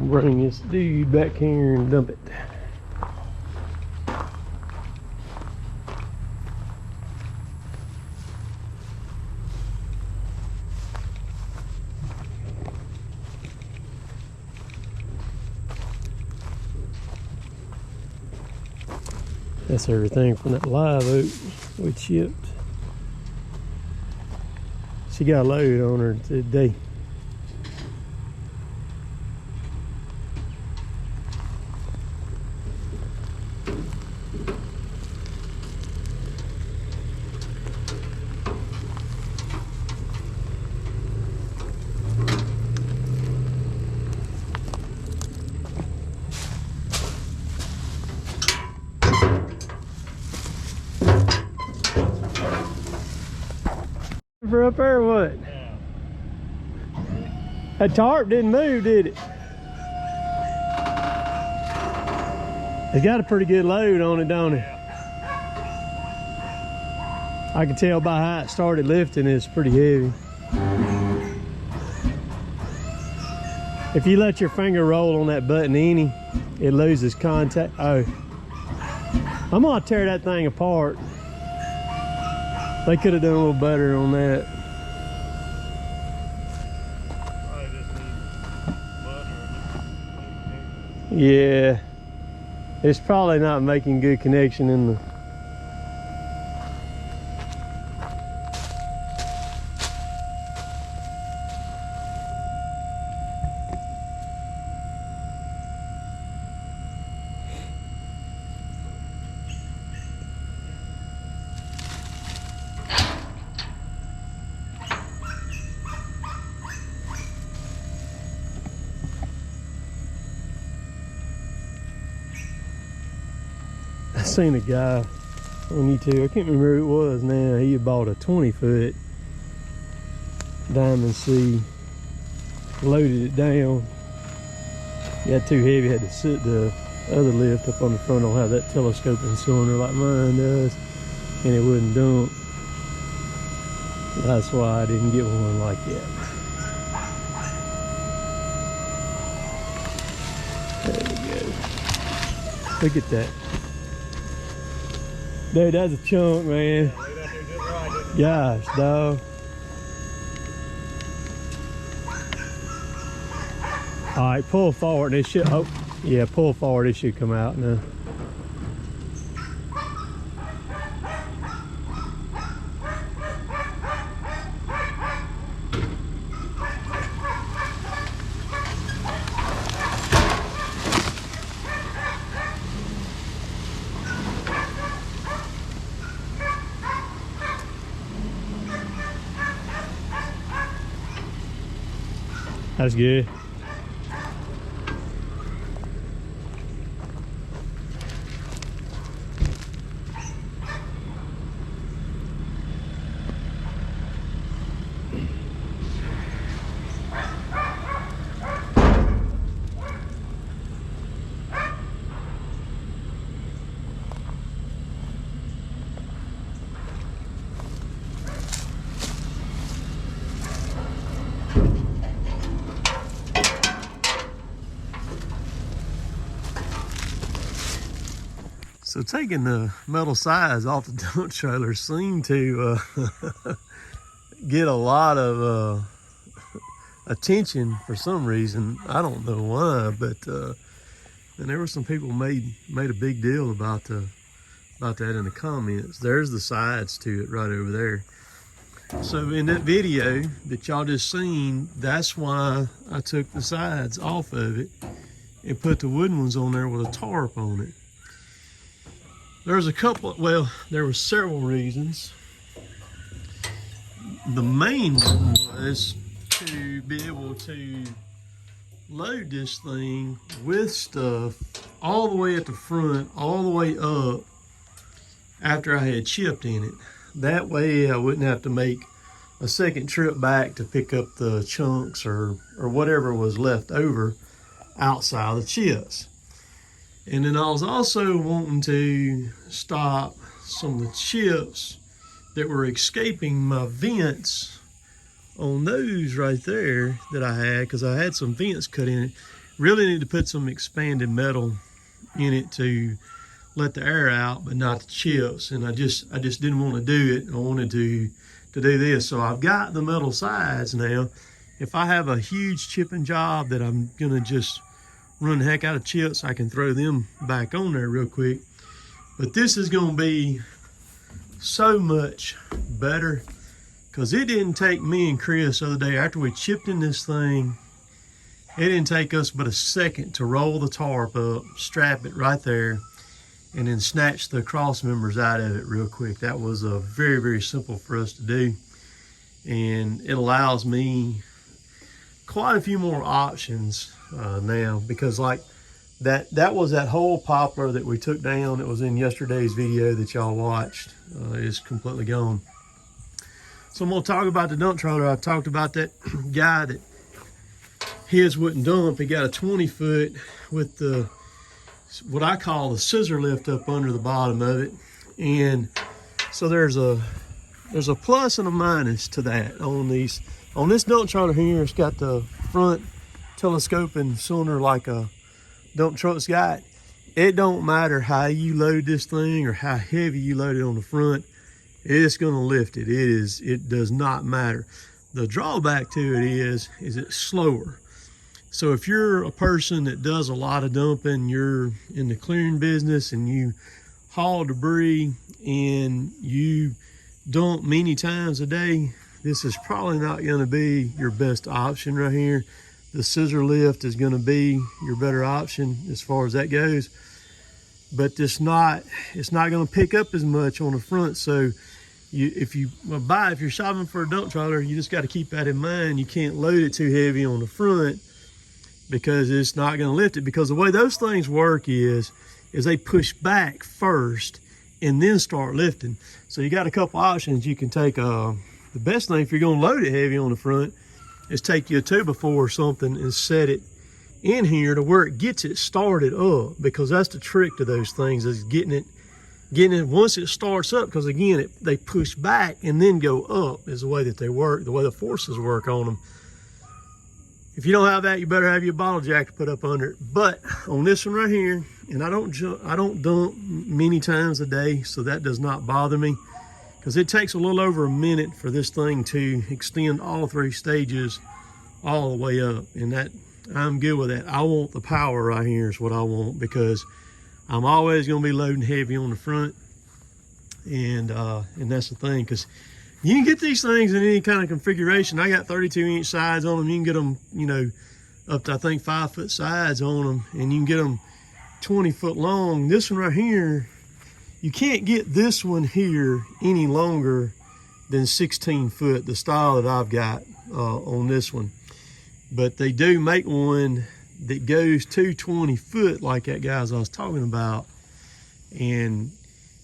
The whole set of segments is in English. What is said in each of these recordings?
Bring this dude back here and dump it. That's everything from that live oak we chipped. She got a load on her today. For up there, what? Yeah. That tarp didn't move, did it? It's got a pretty good load on it, don't it? Yeah. I can tell by how it started lifting, it's pretty heavy. If you let your finger roll on that button any, it loses contact. Oh, I'm gonna tear that thing apart. They could have done a little better on that. Probably just need butter. Yeah, it's probably not making good connection in the. I seen a guy on YouTube, I can't remember who it was now, he had bought a 20-foot Diamond C, loaded it down. He got too heavy, had to sit the other lift up on the front, don't have that telescoping cylinder like mine does, and it wouldn't dump. That's why I didn't get one like that. There we go. Look at that. Dude, that's a chunk, man. Yeah, laid out there just right, didn't it? Gosh, dog. All right, pull forward. It should. Oh, yeah, pull forward. It should come out now. That's good. So taking the metal sides off the dump trailer seemed to get a lot of attention for some reason. I don't know why, but and there were some people made a big deal about that in the comments. There's the sides to it right over there. So in that video that y'all just seen, that's why I took the sides off of it and put the wooden ones on there with a tarp on it. There's a couple, well, there were several reasons. The main one was to be able to load this thing with stuff all the way at the front, all the way up after I had chipped in it. That way I wouldn't have to make a second trip back to pick up the chunks or whatever was left over outside the chips. And then I was also wanting to stop some of the chips that were escaping my vents on those right there that I had, because I had some vents cut in it. Really need to put some expanded metal in it to let the air out, but not the chips. And I just didn't want to do it. I wanted to do this. So I've got the metal sides now. If I have a huge chipping job that I'm gonna just run the heck out of chips, I can throw them back on there real quick. But this is gonna be so much better, because it didn't take me and Chris the other day after we chipped in this thing. It didn't take us but a second to roll the tarp up, strap it right there, and then snatch the cross members out of it real quick. That was very, very simple for us to do. And it allows me quite a few more options now, because like that was that whole poplar that we took down. It was in yesterday's video that y'all watched. It's completely gone. So I'm gonna talk about the dump trailer. I talked about that guy that his wouldn't dump. He got a 20 foot with the, what I call the scissor lift up under the bottom of it. And so there's a plus and a minus to that on these. On this dump trailer here, it's got the front telescoping cylinder like a dump truck's got. It don't matter how you load this thing or how heavy you load it on the front, it's gonna lift it. It does not matter. The drawback to it is it's slower. So if you're a person that does a lot of dumping, you're in the clearing business and you haul debris and you dump many times a day, this is probably not going to be your best option right here. The scissor lift is going to be your better option as far as that goes, but it's not going to pick up as much on the front. So if you're shopping for a dump trailer, you just got to keep that in mind. You can't load it too heavy on the front, because it's not going to lift it. Because the way those things work is they push back first and then start lifting. So you got a couple options. You can take the best thing if you're going to load it heavy on the front is take you a 2x4 or something and set it in here to where it gets it started up, because that's the trick to those things, is getting it once it starts up, because again they push back and then go up is the way that they work, the way the forces work on them. If you don't have that, you better have your bottle jack to put up under it. But on this one right here, and I don't dump many times a day, so that does not bother me, because it takes a little over a minute for this thing to extend all 3 stages all the way up, and that I'm good with that. I want the power right here is what I want, because I'm always going to be loading heavy on the front, and that's the thing, because you can get these things in any kind of configuration. I got 32-inch sides on them. You can get them, you know, up to I think 5-foot sides on them, and you can get them 20 foot long. This one right here, you can't get this one here any longer than 16 foot, the style that I've got on this one. But they do make one that goes to 20 foot like that guys I was talking about. And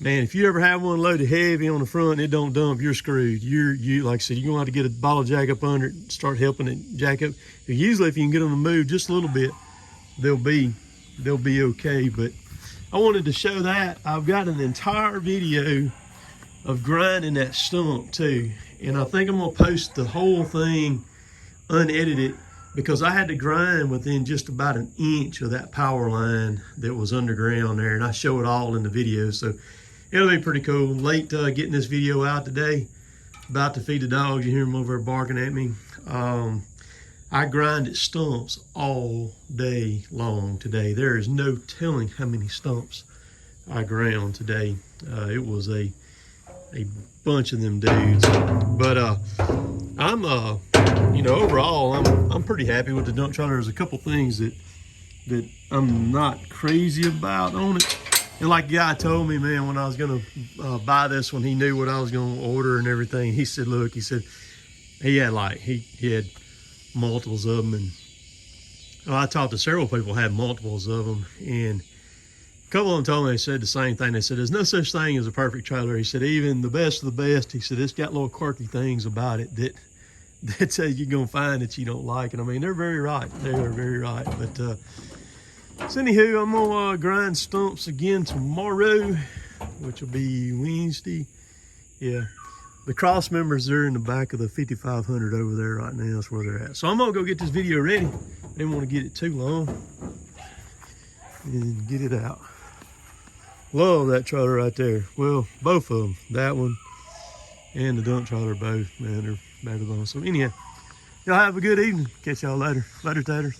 man, if you ever have one loaded heavy on the front and it don't dump, you're screwed. You like I said, you're gonna have to get a bottle jack up under it and start helping it jack up. Usually if you can get them to move just a little bit, they'll be okay. But I wanted to show that. I've got an entire video of grinding that stump too. And I think I'm gonna post the whole thing unedited, because I had to grind within just about an inch of that power line that was underground there. And I show it all in the video. So it'll be pretty cool. Late getting this video out today. About to feed the dogs. You hear them over there barking at me. I grinded stumps all day long today. There is no telling how many stumps I ground today. It was a bunch of them dudes. But I'm you know, overall I'm pretty happy with the dump trailer. There's a couple things that I'm not crazy about on it. And like the guy told me, man, when I was gonna buy this one, he knew what I was gonna order and everything. He said, look, he said he had multiples of them, and I talked to several people who had multiples of them, and a couple of them told me, they said the same thing. They said there's no such thing as a perfect trailer. He said even the best of the best, he said it's got little quirky things about it that you're gonna find that you don't like. And I mean, they're very right. They are very right. But so anywho, I'm gonna grind stumps again tomorrow, which will be Wednesday. Yeah. The cross members are in the back of the 5500 over there right now. That's where they're at. So I'm gonna go get this video ready. I didn't want to get it too long and get it out. Love that trailer right there. Well, both of them, that one and the dump trailer, both, man, they're better than. So anyhow, y'all have a good evening. Catch y'all later. Later, taters.